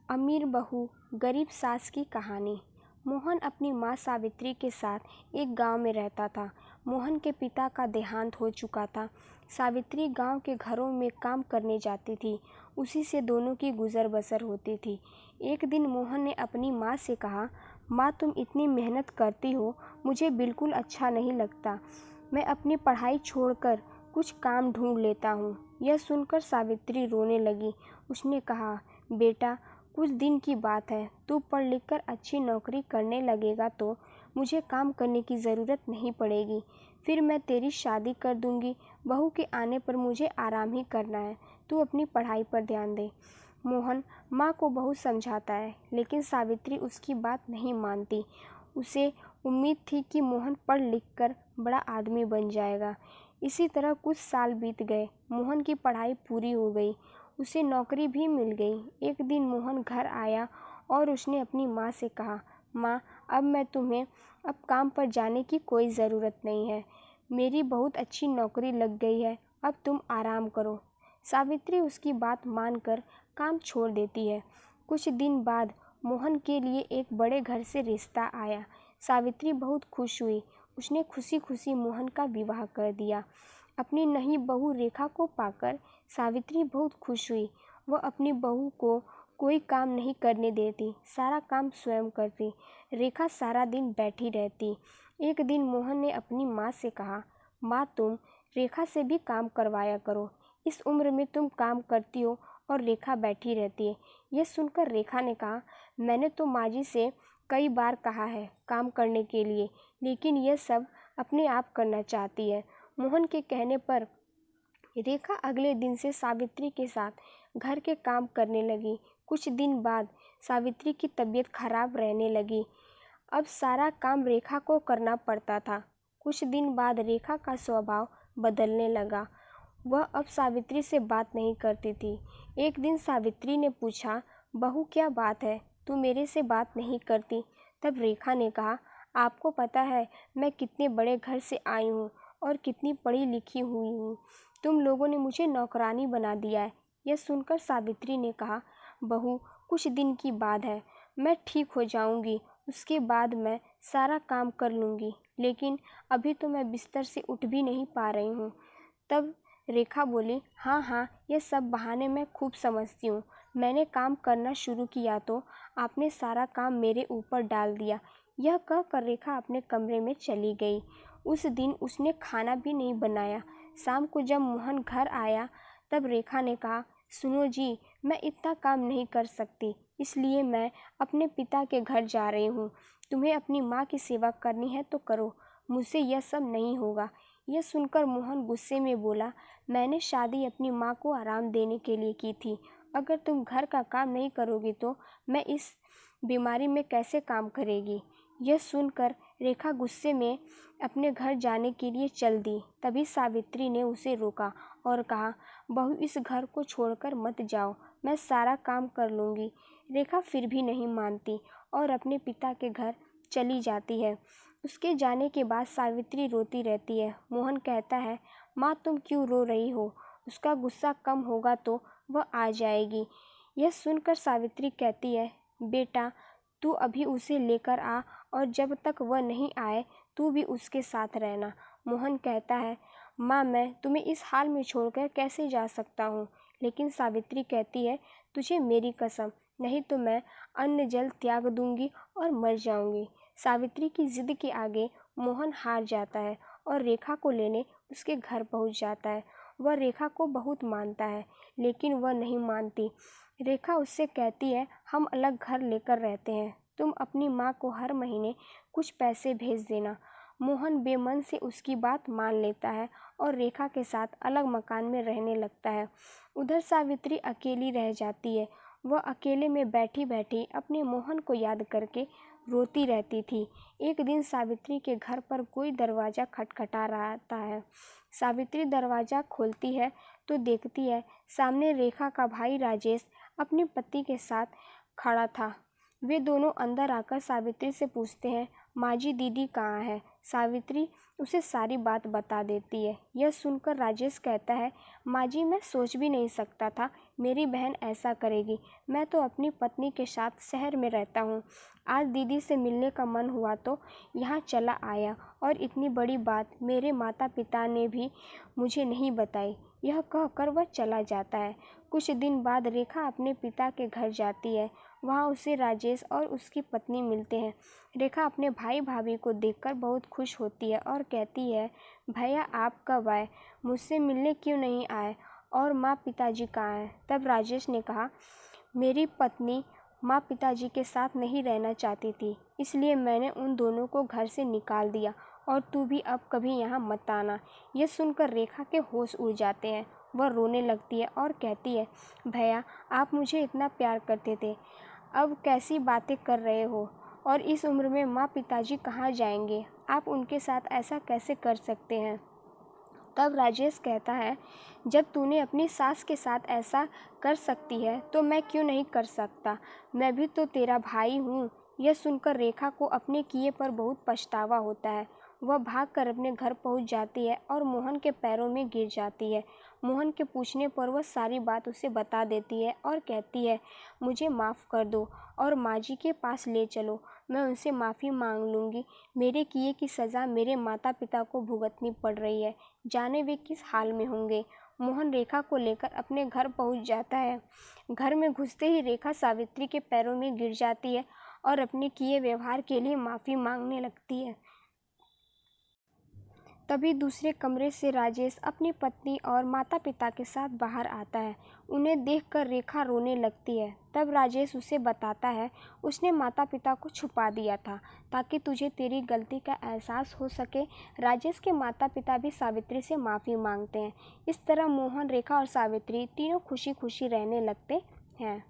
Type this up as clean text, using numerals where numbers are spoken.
अमीर बहू गरीब सास की कहानी। मोहन अपनी माँ सावित्री के साथ एक गांव में रहता था। मोहन के पिता का देहांत हो चुका था। सावित्री गांव के घरों में काम करने जाती थी। उसी से दोनों की गुजर बसर होती थी। एक दिन मोहन ने अपनी माँ से कहा, माँ तुम इतनी मेहनत करती हो, मुझे बिल्कुल अच्छा नहीं लगता। मैं अपनी पढ़ाई छोड़कर कुछ काम ढूंढ लेता हूँ। यह सुनकर सावित्री रोने लगी। उसने कहा, बेटा कुछ दिन की बात है, तू पढ़ लिख कर अच्छी नौकरी करने लगेगा तो मुझे काम करने की ज़रूरत नहीं पड़ेगी। फिर मैं तेरी शादी कर दूंगी। बहू के आने पर मुझे आराम ही करना है। तू अपनी पढ़ाई पर ध्यान दे। मोहन माँ को बहुत समझाता है, लेकिन सावित्री उसकी बात नहीं मानती। उसे उम्मीद थी कि मोहन पढ़ लिख कर बड़ा आदमी बन जाएगा। इसी तरह कुछ साल बीत गए। मोहन की पढ़ाई पूरी हो गई, उसे नौकरी भी मिल गई। एक दिन मोहन घर आया और उसने अपनी माँ से कहा, माँ अब काम पर जाने की कोई ज़रूरत नहीं है। मेरी बहुत अच्छी नौकरी लग गई है, अब तुम आराम करो। सावित्री उसकी बात मानकर काम छोड़ देती है। कुछ दिन बाद मोहन के लिए एक बड़े घर से रिश्ता आया। सावित्री बहुत खुश हुई। उसने खुशी खुशी मोहन का विवाह कर दिया। अपनी नई बहू रेखा को पाकर सावित्री बहुत खुश हुई। वह अपनी बहू को कोई काम नहीं करने देती, सारा काम स्वयं करती। रेखा सारा दिन बैठी रहती। एक दिन मोहन ने अपनी माँ से कहा, माँ तुम रेखा से भी काम करवाया करो। इस उम्र में तुम काम करती हो और रेखा बैठी रहती है। यह सुनकर रेखा ने कहा, मैंने तो माँ जी से कई बार कहा है काम करने के लिए, लेकिन यह सब अपने आप करना चाहती है। मोहन के कहने पर रेखा अगले दिन से सावित्री के साथ घर के काम करने लगी। कुछ दिन बाद सावित्री की तबीयत खराब रहने लगी। अब सारा काम रेखा को करना पड़ता था। कुछ दिन बाद रेखा का स्वभाव बदलने लगा। वह अब सावित्री से बात नहीं करती थी। एक दिन सावित्री ने पूछा, बहू क्या बात है, तू मेरे से बात नहीं करती? तब रेखा ने कहा, आपको पता है मैं कितने बड़े घर से आई हूँ और कितनी पढ़ी लिखी हुई हूँ। तुम लोगों ने मुझे नौकरानी बना दिया है। यह सुनकर सावित्री ने कहा, बहू कुछ दिन की बात है, मैं ठीक हो जाऊंगी, उसके बाद मैं सारा काम कर लूँगी, लेकिन अभी तो मैं बिस्तर से उठ भी नहीं पा रही हूँ। तब रेखा बोली, हाँ हाँ, ये सब बहाने मैं खूब समझती हूँ। मैंने काम करना शुरू किया तो आपने सारा काम मेरे ऊपर डाल दिया। यह कहकर रेखा अपने कमरे में चली गई। उस दिन उसने खाना भी नहीं बनाया। शाम को जब मोहन घर आया तब रेखा ने कहा, सुनो जी, मैं इतना काम नहीं कर सकती, इसलिए मैं अपने पिता के घर जा रही हूँ। तुम्हें अपनी माँ की सेवा करनी है तो करो, मुझसे यह सब नहीं होगा। यह सुनकर मोहन गुस्से में बोला, मैंने शादी अपनी माँ को आराम देने के लिए की थी। अगर तुम घर का काम नहीं करोगी तो मैं इस बीमारी में कैसे काम करेगी? यह सुनकर रेखा गुस्से में अपने घर जाने के लिए चल दी। तभी सावित्री ने उसे रोका और कहा, बहू इस घर को छोड़कर मत जाओ, मैं सारा काम कर लूँगी। रेखा फिर भी नहीं मानती और अपने पिता के घर चली जाती है। उसके जाने के बाद सावित्री रोती रहती है। मोहन कहता है, माँ तुम क्यों रो रही हो? उसका गुस्सा कम होगा तो वह आ जाएगी। यह सुनकर सावित्री कहती है, बेटा तू अभी उसे लेकर आ और जब तक वह नहीं आए तू भी उसके साथ रहना। मोहन कहता है, माँ मैं तुम्हें इस हाल में छोड़कर कैसे जा सकता हूँ? लेकिन सावित्री कहती है, तुझे मेरी कसम, नहीं तो मैं अन्न जल त्याग दूंगी और मर जाऊंगी। सावित्री की जिद के आगे मोहन हार जाता है और रेखा को लेने उसके घर पहुँच जाता है। वह रेखा को बहुत मानता है, लेकिन वह नहीं मानती। रेखा उससे कहती है, हम अलग घर लेकर रहते हैं, तुम अपनी माँ को हर महीने कुछ पैसे भेज देना। मोहन बेमन से उसकी बात मान लेता है और रेखा के साथ अलग मकान में रहने लगता है। उधर सावित्री अकेली रह जाती है। वह अकेले में बैठी बैठी अपने मोहन को याद करके रोती रहती थी। एक दिन सावित्री के घर पर कोई दरवाज़ा खटखटा रहता है। सावित्री दरवाज़ा खोलती है तो देखती है सामने रेखा का भाई राजेश अपने पति के साथ खड़ा था। वे दोनों अंदर आकर सावित्री से पूछते हैं, माँ जी दीदी कहाँ है? सावित्री उसे सारी बात बता देती है। यह सुनकर राजेश कहता है, माँ जी, मैं सोच भी नहीं सकता था मेरी बहन ऐसा करेगी। मैं तो अपनी पत्नी के साथ शहर में रहता हूँ। आज दीदी से मिलने का मन हुआ तो यहाँ चला आया और इतनी बड़ी बात मेरे माता पिता ने भी मुझे नहीं बताई। यह कहकर वह चला जाता है। कुछ दिन बाद रेखा अपने पिता के घर जाती है। वहाँ उसे राजेश और उसकी पत्नी मिलते हैं। रेखा अपने भाई भाभी को देखकर बहुत खुश होती है और कहती है, भैया आप कब आए? मुझसे मिलने क्यों नहीं आए? और माँ पिताजी कहाँ हैं? तब राजेश ने कहा, मेरी पत्नी माँ पिताजी के साथ नहीं रहना चाहती थी, इसलिए मैंने उन दोनों को घर से निकाल दिया और तू भी अब कभी यहाँ मत आना। यह सुनकर रेखा के होश उड़ जाते हैं। वह रोने लगती है और कहती है, भैया आप मुझे इतना प्यार करते थे, अब कैसी बातें कर रहे हो? और इस उम्र में माँ पिताजी कहाँ जाएंगे? आप उनके साथ ऐसा कैसे कर सकते हैं? तब राजेश कहता है, जब तूने अपनी सास के साथ ऐसा कर सकती है तो मैं क्यों नहीं कर सकता? मैं भी तो तेरा भाई हूँ। यह सुनकर रेखा को अपने किए पर बहुत पछतावा होता है। वह भागकर अपने घर पहुँच जाती है और मोहन के पैरों में गिर जाती है। मोहन के पूछने पर वह सारी बात उसे बता देती है और कहती है, मुझे माफ़ कर दो और माँ जी के पास ले चलो, मैं उनसे माफ़ी मांग लूँगी। मेरे किए की सज़ा मेरे माता पिता को भुगतनी पड़ रही है, जाने वे किस हाल में होंगे। मोहन रेखा को लेकर अपने घर पहुंच जाता है। घर में घुसते ही रेखा सावित्री के पैरों में गिर जाती है और अपने किए व्यवहार के लिए माफ़ी मांगने लगती है। तभी दूसरे कमरे से राजेश अपनी पत्नी और माता पिता के साथ बाहर आता है। उन्हें देखकर रेखा रोने लगती है। तब राजेश उसे बताता है, उसने माता पिता को छुपा दिया था ताकि तुझे तेरी गलती का एहसास हो सके। राजेश के माता पिता भी सावित्री से माफ़ी मांगते हैं। इस तरह मोहन, रेखा और सावित्री तीनों खुशी खुशी रहने लगते हैं।